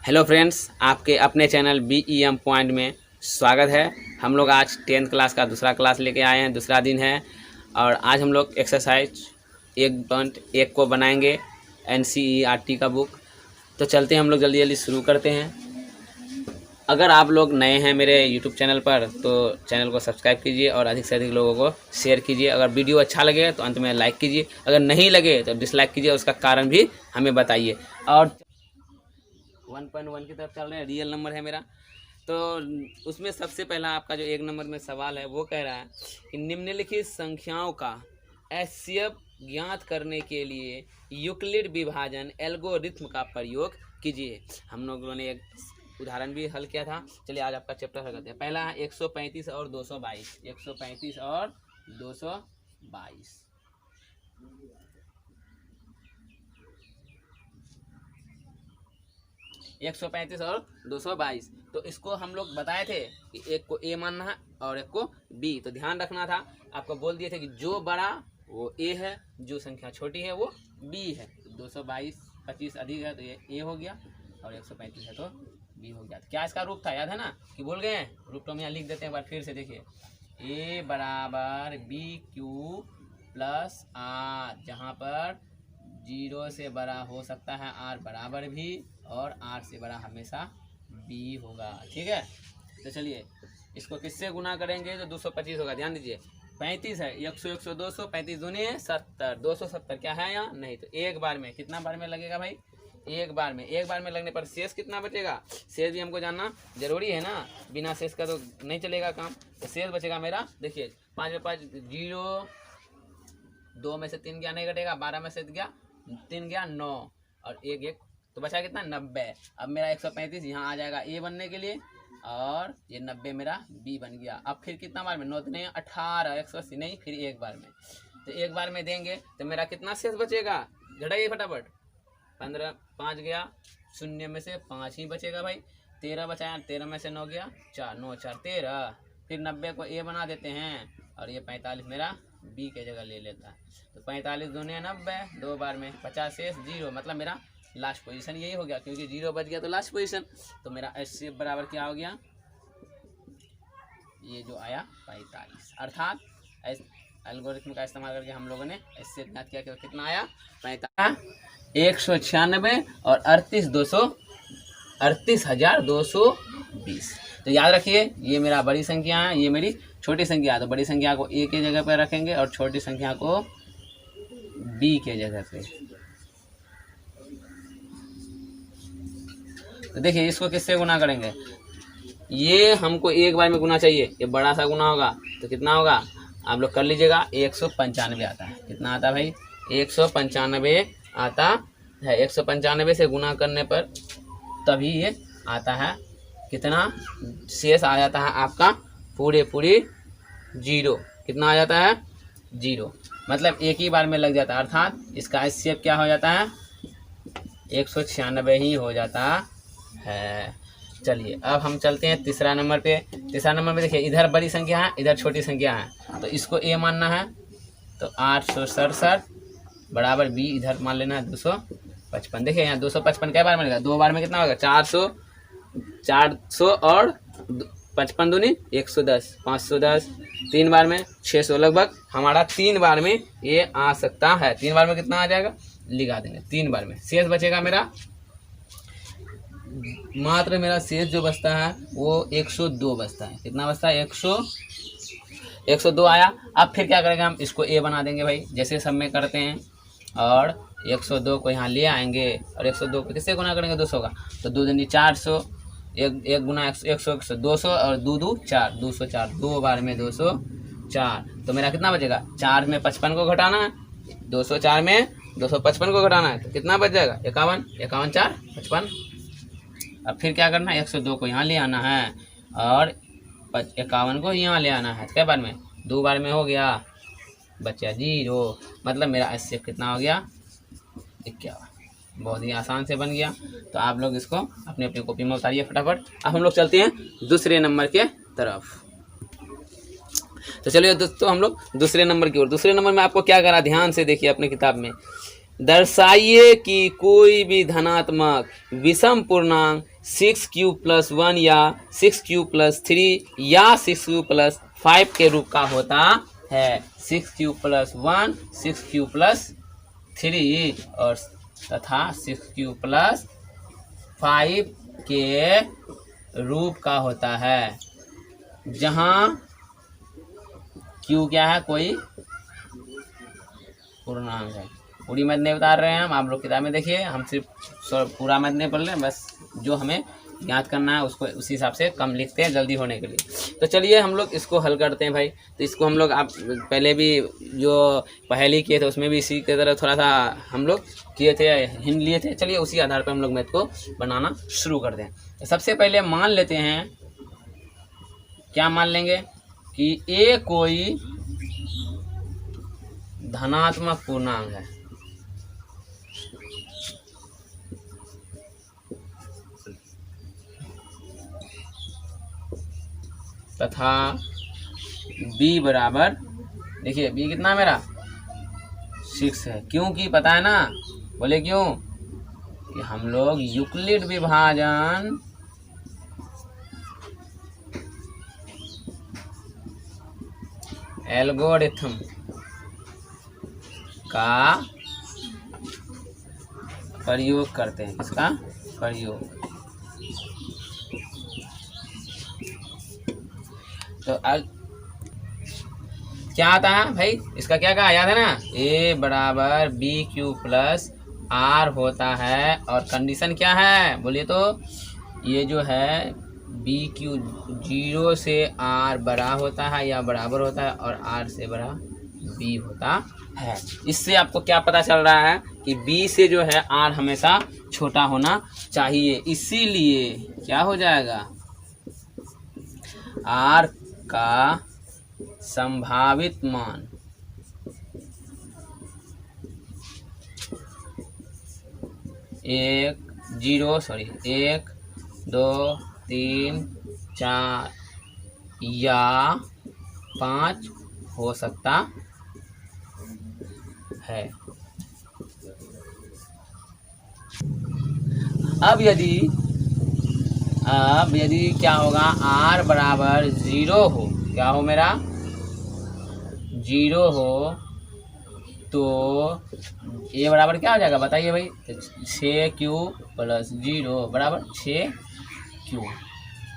Hello friends, आपके अपने channel BEM point में स्वागत है। हम लोग आज 10th क्लास का दूसरा क्लास लेके आए हैं, दूसरा दिन है और आज हम लोग एक्सरसाइज 1.1 को बनाएंगे NCERT का बुक। तो चलते हैं, हम लोग जल्दी जल्दी शुरू करते हैं। अगर आप लोग नए हैं मेरे यूट्यूब चैनल पर तो चैनल को सब्सक्राइब कीजिए और अधिक से अधिक लोगों को शेयर कीजिए। अगर वीडियो अच्छा लगे तो अंत में लाइक कीजिए, अगर नहीं लगे तो डिसलाइक कीजिए, उसका कारण भी हमें बताइए। और 1.1 की तरफ चल रहे हैं, रियल नंबर है मेरा। तो उसमें सबसे पहला आपका जो 1 नंबर में सवाल है वो कह रहा है कि निम्नलिखित संख्याओं का HCF ज्ञात करने के लिए यूक्लिड विभाजन एल्गोरिथ्म का प्रयोग कीजिए। हम लोगों ने एक उदाहरण भी हल किया था। चलिए आज आपका चैप्टर हल करते हैं। पहला है 135 और 222। 135 और 222। एक 135 और 222। तो इसको हम लोग बताए थे कि एक को A मानना है और एक को B। तो ध्यान रखना था, आपको बोल दिए थे कि जो बड़ा वो A है, जो संख्या छोटी है वो B है। तो 222 25 अधिक है तो ये A हो गया और 135 है तो B हो गया। तो क्या इसका रूप था, याद है ना कि भूल गए हैं? रूप तो हम यहाँ लिख देते हैं, एक बार फिर से देखिए। A बराबर BQ प्लस R, जहाँ पर 0 से बड़ा हो सकता है R बराबर भी और R से बड़ा हमेशा B होगा। ठीक है, तो चलिए इसको किससे गुना करेंगे तो 225 होगा। ध्यान दीजिए, 35 है, 100 100 200, 35 दूनी 70, 270 क्या है यहाँ नहीं। तो एक बार में कितना बार में लगेगा भाई? एक बार में लगने पर शेष कितना बचेगा? शेष भी हमको जानना जरूरी है ना, बिना शेष का तो नहीं चलेगा काम। तो शेष बचेगा मेरा, देखिए 5 में 5 0, 2 में से 3 गया नहीं घटेगा, 12 में से गया 3 गया 9 और 1 1 तो बचा कितना 90। अब मेरा 135 यहाँ आ जाएगा A बनने के लिए और ये 90 मेरा B बन गया। अब फिर कितना बार में? 9 नहीं 18, 180 नहीं, फिर एक बार में। तो एक बार में देंगे तो मेरा कितना शेष बचेगा? घटाइए फटाफट। 15 5 गया, 0 में से 5 ही बचेगा भाई। 13 बचाया, 13 में से 9 गया 4, 9 4 13। फिर 90 को A बना देते हैं और ये 45 मेरा B के जगह ले लेता है। तो 45 दूनी 90, 2 बार में 50 शेष 0, मतलब मेरा लास्ट पोजीशन यही हो गया, क्योंकि 0 बच गया तो लास्ट पोजीशन। तो मेरा HCF बराबर क्या हो गया? ये जो आया 45। अर्थात एल्गोरिथम का इस्तेमाल करके हम लोगों ने HCF ज्ञात किया। कितना आया? 45, 196 और 38,220। तो याद रखिए, ये मेरा बड़ी संख्या है, ये मेरी छोटी संख्या है। तो बड़ी संख्या को A के जगह पर रखेंगे और छोटी संख्या को B के जगह पे। तो देखिए इसको किससे गुना करेंगे? ये हमको एक बार में गुना चाहिए, ये बड़ा सा गुना होगा तो कितना होगा आप लोग कर लीजिएगा। 195 आता है। कितना आता है भाई? 195 आता है। 195 से गुना करने पर तभी ये आता है कितना? शेष आ जाता है आपका पूरे 0। कितना आ जाता है? 0, मतलब एक ही बार में लग जाता है। अर्थात इसका HCF क्या हो जाता है? 196 ही हो जाता है। चलिए अब हम चलते हैं तीसरा नंबर पे। तीसरा नंबर में देखिए, इधर बड़ी संख्या है, इधर छोटी संख्या है, तो इसको A मानना है। तो 867 बराबर B इधर मान लेना है 255। देखिए यहाँ 255 क्या बार बनेगा? 2 बार में कितना होगा? 400 और 55 दूनी 110, 510। 3 बार में 600, लगभग हमारा 3 बार में ये आ सकता है। 3 बार में कितना आ जाएगा लिखा देंगे। 3 बार में शेष बचेगा मेरा, मात्र मेरा शेष जो बचता है वो 102 बचता है। कितना बचता है? 102 आया। अब फिर क्या करेंगे हम? इसको A बना देंगे भाई, जैसे सब में करते हैं। और 102 को यहाँ ले आएंगे और 102 को किससे गुना करेंगे? 200 का। तो 2 दूनी 400, एक गुना 100 200 और 2 2 4, 204। 2 बार में 204। तो मेरा कितना बचेगा? 4 में 55 को घटाना है, 204 में 255 को घटाना है, तो कितना बच जाएगा? 51, 51 4 55। अब फिर क्या करना है? 102 को यहाँ ले आना है और 51 को यहाँ ले आना है। क्या बार में? 2 बार में हो गया, बचा 0, मतलब मेरा HCF कितना हो गया? 51। बहुत ही आसान से बन गया। तो आप लोग इसको अपनी अपनी कॉपी में उतारिए फटाफट। अब हम लोग चलते हैं दूसरे नंबर के तरफ। तो चलिए दोस्तों, हम लोग दूसरे नंबर की ओर। दूसरे नंबर में आपको क्या करा, ध्यान से देखिए अपने किताब में। दर्शाइए कि कोई भी धनात्मक विषम पूर्णांक 6q+1 या 6q+3 या 6q+5 के रूप का होता है। 6q+1 6q+3 और तथा 6q+5 के रूप का होता है, जहाँ q क्या है, कोई पूर्णांक है। पूरी मैथ नहीं बता रहे हैं हम, आप लोग किताब में देखिए, हम सिर्फ पूरा मैथ नहीं पढ़ रहे हैं, बस जो हमें याद करना है उसको उसी हिसाब से कम लिखते हैं जल्दी होने के लिए। तो चलिए हम लोग इसको हल करते हैं भाई। तो इसको हम लोग आप पहले भी जो पहले किए थे उसमें भी इसी की तरह थोड़ा सा हम लोग किए थे, हिंट लिए थे। चलिए उसी आधार पर हम लोग मैथ को बनाना शुरू करते हैं। तो सबसे पहले मान लेते हैं, क्या मान लेंगे कि ए कोई धनात्मक पूर्णांक है तथा b बराबर, देखिए b कितना मेरा 6 है। क्योंकि पता है ना, बोले क्यों, कि हम लोग यूक्लिड विभाजन एल्गोरिथम का प्रयोग करते हैं। इसका प्रयोग, तो क्या आता है भाई, इसका क्या कहा, याद है ना, a बराबर BQ+R होता है। और कंडीशन क्या है बोलिए तो, ये जो है BQ 0 से R बड़ा होता है या बराबर होता है और R से बड़ा B होता है। इससे आपको क्या पता चल रहा है कि B से जो है R हमेशा छोटा होना चाहिए। इसीलिए क्या हो जाएगा, R का संभावित मान 1 2 3 4 या 5 हो सकता है। अब यदि क्या होगा, R बराबर 0 हो, क्या हो मेरा 0 हो, तो A बराबर क्या हो जाएगा बताइए भाई, 6q+0 बराबर 6q।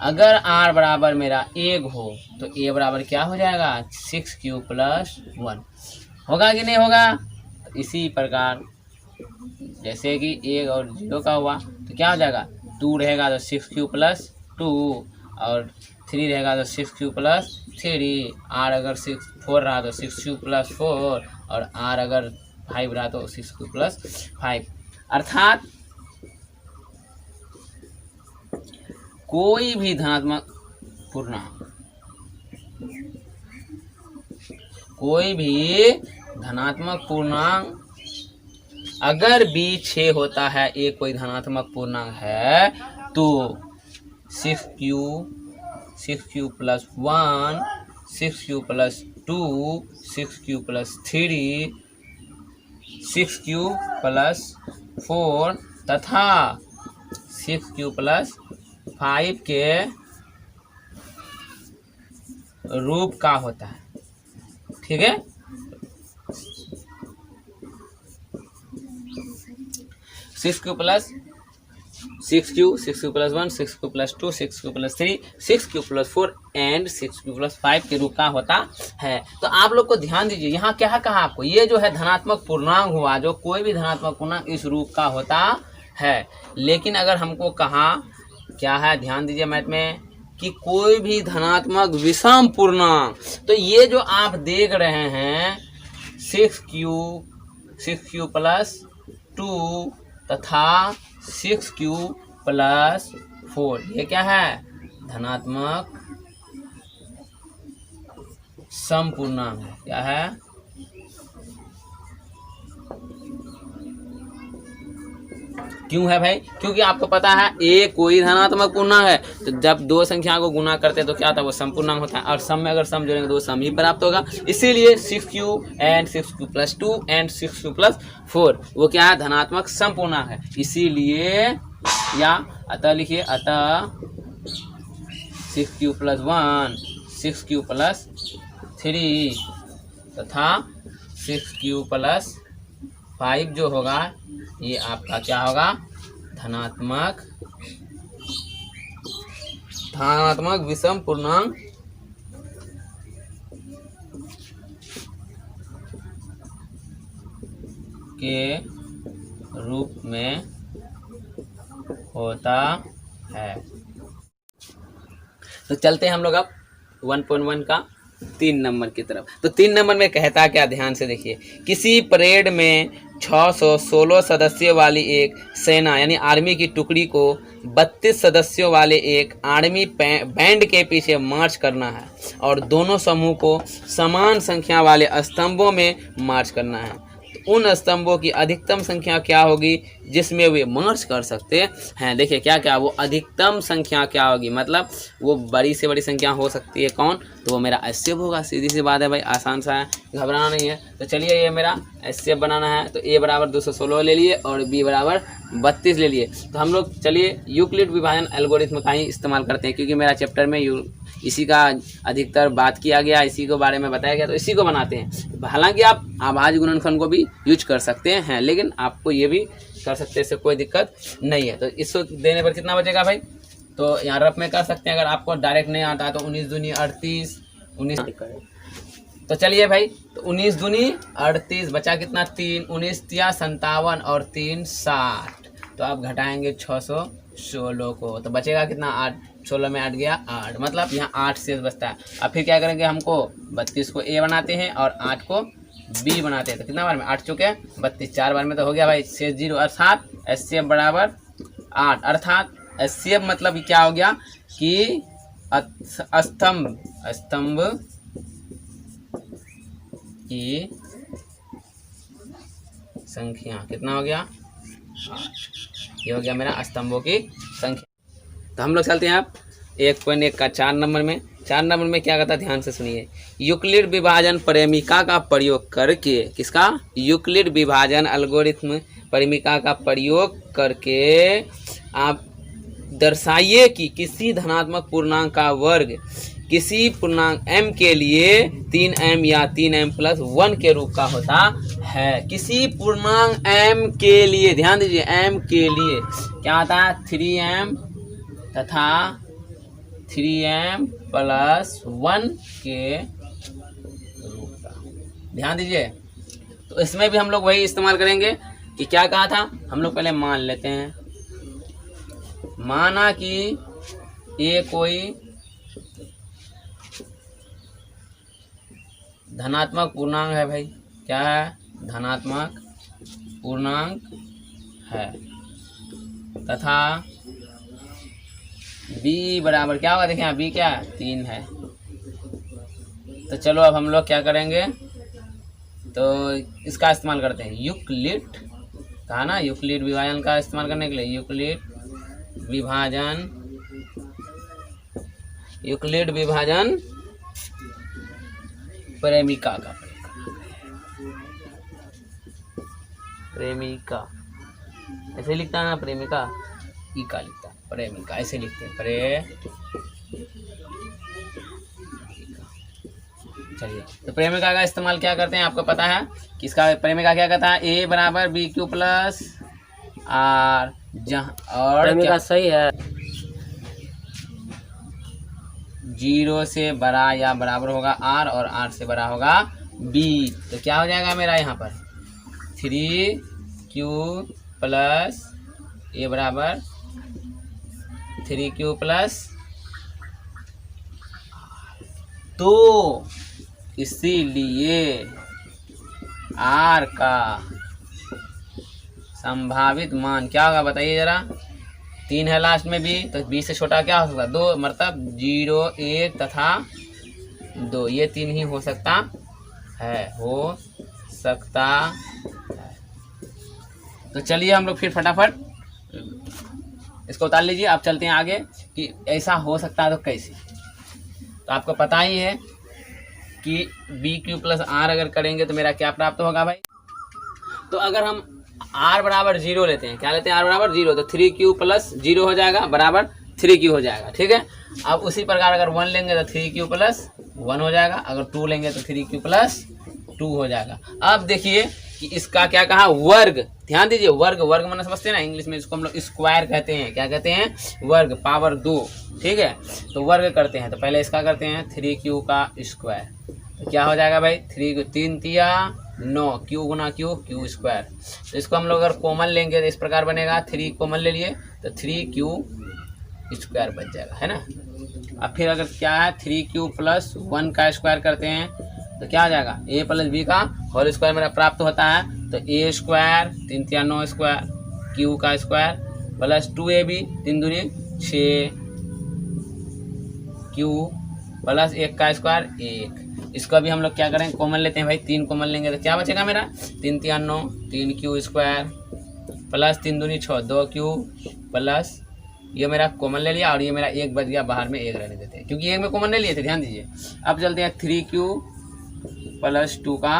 अगर R बराबर मेरा 1 हो तो A बराबर क्या हो जाएगा, 6q+1 होगा कि नहीं होगा। तो इसी प्रकार जैसे कि 1 और 0 का हुआ तो क्या हो जाएगा, 2 रहेगा तो 6q+2 और 3 रहेगा तो 6q+3। R अगर 4 रहा तो 6q+4 और R अगर 5 रहा तो 6q+5। अर्थात कोई भी धनात्मक पूर्णांक अगर B 6 होता है, एक कोई धनात्मक पूर्णांक है, तो 6q+1 6q+2 6q+3 6q+4 तथा 6q+5 के रूप का होता है। ठीक है, six Q +1 6q+1 6q+2 6q+3 6q+4 and 6q+5 के रूप का होता है। तो आप लोग को ध्यान दीजिए, यहाँ क्या कहा आपको, ये जो है धनात्मक पूर्णांक हुआ, जो कोई भी धनात्मक पूर्णांक इस रूप का होता है। लेकिन अगर हमको कहा क्या है, ध्यान दीजिए मैथ में, कि कोई भी धनात्मक विषम पूर्णांक, तो ये जो आप देख रहे हैं 6q+2 तथा 6q+4, ये क्या है, धनात्मक समपूर्णांक है। क्या है, क्यों है भाई, क्योंकि आपको पता है ए कोई धनात्मक पूर्णांक है, तो जब दो संख्या को गुना करते हैं तो क्या होता है, वो समपूर्णांक होता है। और सम में अगर सम जोड़ेंगे तो सम ही प्राप्त होगा। इसीलिए 6q and 6q+2 and 6q+4 वो क्या है, धनात्मक समपूर्णांक है। इसीलिए या अतः लिखिए, अतः 6q+1 6q+3 तथा 6q+5 जो होगा ये आपका क्या होगा, धनात्मक विषम पूर्णांक के रूप में होता है। तो चलते हैं हम लोग अब 1.1 का 3 नंबर की तरफ। तो 3 नंबर में कहता क्या, ध्यान से देखिए। किसी परेड में 616 सदस्यों वाली एक सेना यानी आर्मी की टुकड़ी को 32 सदस्यों वाले एक आर्मी बैंड के पीछे मार्च करना है और दोनों समूह को समान संख्या वाले स्तंभों में मार्च करना है। तो उन स्तंभों की अधिकतम संख्या क्या होगी जिसमें वे मार्च कर सकते हैं। देखिए क्या क्या, वो अधिकतम संख्या क्या होगी, मतलब वो बड़ी से बड़ी संख्या हो सकती है कौन, तो वो मेरा एचसीएफ होगा। सीधी सी बात है भाई, आसान सा है, घबराना नहीं है। तो चलिए ये मेरा एचसीएफ बनाना है। तो ए बराबर 216 ले लिए और बी बराबर 32 ले लिए। तो हम लोग चलिए यूक्लिड विभाजन एल्गोरिथम का ही इस्तेमाल करते हैं, क्योंकि मेरा चैप्टर में इसी का अधिकतर बात किया गया, इसी के बारे में बताया गया, तो इसी को बनाते हैं। हालांकि आप आभाज्य गुणनखंड को भी यूज कर सकते हैं, लेकिन आपको ये भी कर सकते हैं, इससे कोई दिक्कत नहीं है। तो इसको देने पर कितना बचेगा भाई, तो यहाँ रफ में कर सकते हैं। अगर आपको डायरेक्ट नहीं आता तो 19 दूनी 38, 19 तो चलिए भाई, तो 19 दूनी 38 बचा कितना 3, 19 तिया 57 और 3 60। तो आप घटाएंगे 616 को, तो बचेगा कितना 8, 16 में 8 गया 8, मतलब यहाँ 8 शेष बचता है। अब फिर क्या करेंगे, हमको 32 को ए बनाते हैं और 8 को बी बनाते हैं। तो कितना बार में 8 चुके 32, 4 बार में तो हो गया भाई शेष 0, अर्थात एचसीएफ बराबर 8। अर्थात एचसीएफ मतलब क्या हो गया कि स्तंभ की संख्या कितना हो गया, ये हो गया मेरा स्तंभों की संख्या। तो हम लोग चलते हैं अब 1.1 का 4 नंबर में। 4 नंबर में क्या कहता है, ध्यान से सुनिए। यूक्लिड विभाजन परिमिका का प्रयोग करके, किसका, यूक्लिड विभाजन एल्गोरिथम परिमिका का प्रयोग करके आप दर्शाइए कि किसी धनात्मक पूर्णांक का वर्ग किसी पूर्णांक m के लिए 3m या 3m+1 के रूप का होता है। किसी पूर्णांक m के लिए, ध्यान दीजिए, m के लिए क्या होता है, 3m तथा 3m+1 के रूप का, ध्यान दीजिए। तो इसमें भी हम लोग वही इस्तेमाल करेंगे कि क्या कहा था, हम लोग पहले मान लेते हैं। माना कि ये कोई धनात्मक पूर्णांक है भाई, क्या है, धनात्मक पूर्णांक है, तथा b बराबर क्या होगा, देखिए b क्या है, 3 है। तो चलो अब हम लोग क्या करेंगे, तो इसका इस्तेमाल करते हैं, यूक्लिड कहा ना, यूक्लिड विभाजन का इस्तेमाल करने के लिए, यूक्लिड विभाजन प्रेमिका का, प्रेमिका ऐसे लिखता है ना, प्रेमिका ई का लिखता है, प्रेमिका ऐसे लिखते हैं, चलिए। तो प्रेमिका का इस्तेमाल क्या करते हैं, आपको पता है कि इसका प्रेमिका क्या कहता है, a बराबर BQ+ R, जहाँ और प्रेमिका सही है 0 से बड़ा या बराबर होगा R और R से बड़ा होगा B। तो क्या हो जाएगा मेरा यहाँ पर 3Q+ A बराबर 3Q+। तो इसीलिए R का संभावित मान क्या होगा बताइए जरा, 3 है लास्ट में भी, तो 20 से छोटा क्या हो सकता है, 2, मतलब 0, 1 तथा 2, ये 3 ही हो सकता है, तो चलिए हम लोग फिर फटाफट इसको उतार लीजिए। आप चलते हैं आगे कि ऐसा हो सकता है तो कैसे। तो आपको पता ही है कि BQ+ R अगर करेंगे तो मेरा क्या प्राप्त होगा भाई। तो अगर हम r बराबर 0 लेते हैं। क्या लेते हैं? r बराबर 0, तो 3q प्लस 0 हो जाएगा बराबर 3q हो जाएगा। ठीक है, अब उसी प्रकार अगर 1 लेंगे तो 3q प्लस 1 हो जाएगा, अगर 2 लेंगे तो 3q प्लस 2 हो जाएगा। अब देखिए कि इसका क्या कहा, वर्ग। ध्यान दीजिए, वर्ग, वर्ग माने समझते हैं ना, इंग्लिश में इसको हम लोग स्क्वायर कहते हैं। क्या कहते हैं? वर्ग, पावर 2। ठीक है, तो वर्ग करते हैं, तो पहले इसका करते हैं 3q का स्क्वायर। तो क्या हो जाएगा भाई? 3 तिया 9, q गुना q, q स्क्वायर। तो इसको हम लोग अगर कॉमन लेंगे तो इस प्रकार बनेगा, 3 कॉमन ले लिए तो 3q स्क्वायर बच जाएगा, है ना। अब फिर अगर क्या है, 3q प्लस 1 का स्क्वायर करते हैं तो क्या आ जाएगा? a प्लस बी का होल स्क्वायर मेरा प्राप्त होता है। तो a स्क्वायर 3 तिया 9 स्क्वायर, q का स्क्वायर प्लस 2ab 3 दूनी 6, q प्लस 1 का स्क्वायर 1। इसको भी हम लोग क्या करेंगे? कॉमन लेते हैं भाई, 3 कॉमन लेंगे तो क्या बचेगा मेरा? 3 तिया 9, 3q स्क्वायर प्लस 3 दूनी 6, 2q प्लस, ये मेरा कॉमन ले लिया और ये मेरा 1 बच गया, बाहर में 1 रहने देते हैं क्योंकि 1 में कॉमन ले लिए थे। ध्यान दीजिए, अब चलते हैं 3q प्लस 2 का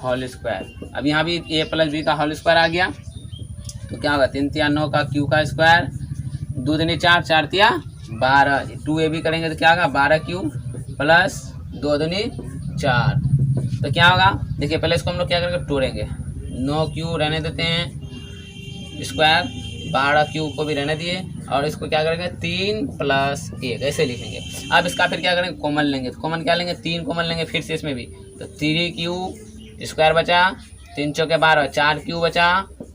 होल स्क्वायर। अब यहाँ भी a प्लस बी का होल स्क्वायर आ गया, तो क्या होगा? 3 तिया 9 का q का स्क्वायर, 2 दूनी 4, 4 तिया 12, 2ab करेंगे तो क्या होगा? 12q प्लस 2 दूनी 4। तो क्या होगा? देखिए पहले इसको हम लोग क्या करेंगे? तोड़ेंगे, 9q रहने देते हैं स्क्वायर, 12q को भी रहने दिए और इसको क्या करेंगे? 3 प्लस 1 ऐसे लिखेंगे। अब इसका फिर क्या करेंगे? कॉमन लेंगे, तो कॉमन क्या लेंगे? 3 कॉमन लेंगे फिर से इसमें भी, तो 3q स्क्वायर बचा, 3 चौके 12, 4q बचा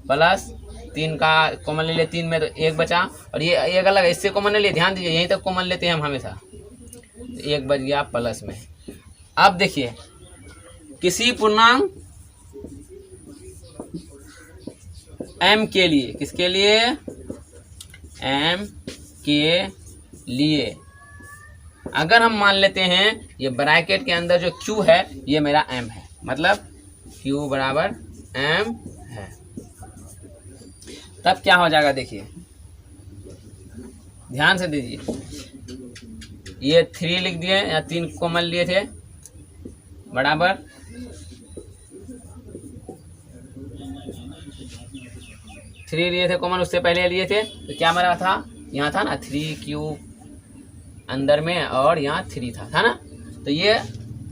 प्लस 3 का कॉमन ले लिए 3 में तो 1 बचा, और ये 1 अलग है, इससे कॉमन ले लिए। ध्यान दीजिए, यहीं तक कॉमन लेते हैं हम हमेशा, तो 1 बच गया प्लस में। अब देखिए, किसी पूर्णांक m के लिए, किसके लिए? m के लिए अगर हम मान लेते हैं ये ब्रैकेट के अंदर जो q है ये मेरा m है, मतलब q बराबर m है, तब क्या हो जाएगा? देखिए ध्यान से दीजिए, ये 3 लिख दिए या 3 कॉमन लिए थे बराबर 3 लिए थे कॉमन, उससे पहले लिए थे तो क्या मेरा था? यहाँ था ना 3q अंदर में और यहाँ 3 था ना, तो ये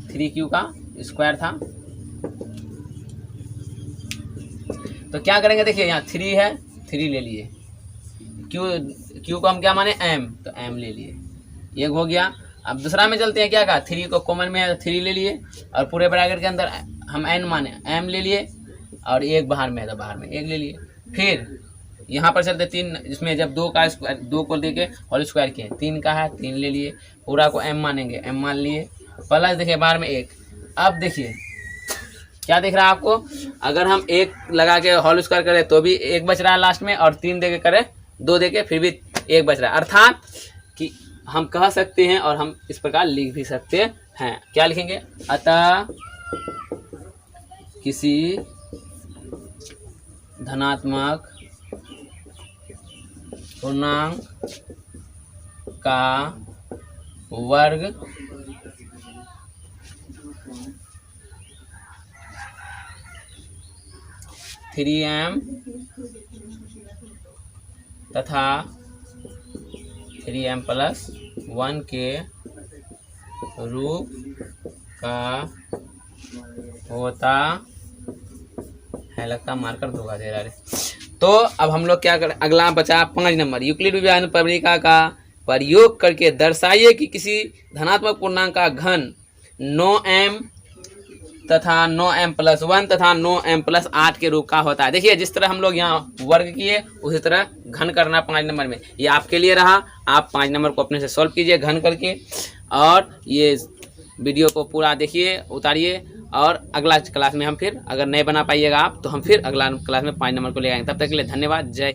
3q का स्क्वायर था। तो क्या करेंगे? देखिए यहाँ 3 है, 3 ले लिए, q को हम क्या माने? m, तो m ले लिए, एक हो गया। अब दूसरा में चलते हैं, क्या कहा? 3 को कॉमन में है तो 3 ले लिए, और पूरे ब्रैकेट के अंदर हम n माने m ले लिए, और 1 बाहर में है तो बाहर में 1 ले लिए। फिर यहाँ पर चलते 3, इसमें जब 2 का स्क्वायर 2 को देके होल स्क्वायर किए, 3 का है 3 ले लिए, पूरा को m मानेंगे m मान लिए, प्लस देखिए बाहर में 1। अब देखिए क्या दिख रहा है आपको? अगर हम 1 लगा के होल स्क्वायर करें तो भी 1 बच रहा है लास्ट में, और 3 देके करें 2 देके फिर भी 1 बच रहा है, अर्थात कि हम कह सकते हैं और हम इस प्रकार लिख भी सकते हैं। क्या लिखेंगे? अतः किसी धनात्मक पूर्णांक का वर्ग m तथा 3m प्लस 1 के रूप का होता है। लगता मार्कर धोखा दे रहा है। तो अब हम लोग क्या करें? अगला बचा 5 नंबर, यूक्लिड विभाजन प्रमेय का प्रयोग करके दर्शाइए कि किसी धनात्मक पूर्णांक का घन 9m तथा 9m प्लस 1 तथा 9m प्लस 8 के रूप का होता है। देखिए जिस तरह हम लोग यहाँ वर्ग किए उसी तरह घन करना 5 नंबर में। ये आपके लिए रहा, आप 5 नंबर को अपने से सॉल्व कीजिए घन करके, और ये वीडियो को पूरा देखिए, उतारिए, और अगला क्लास में हम फिर, अगर नहीं बना पाइएगा आप तो हम फिर अगला क्लास में 5 नंबर को ले आएंगे। तब तक के लिए धन्यवाद। जय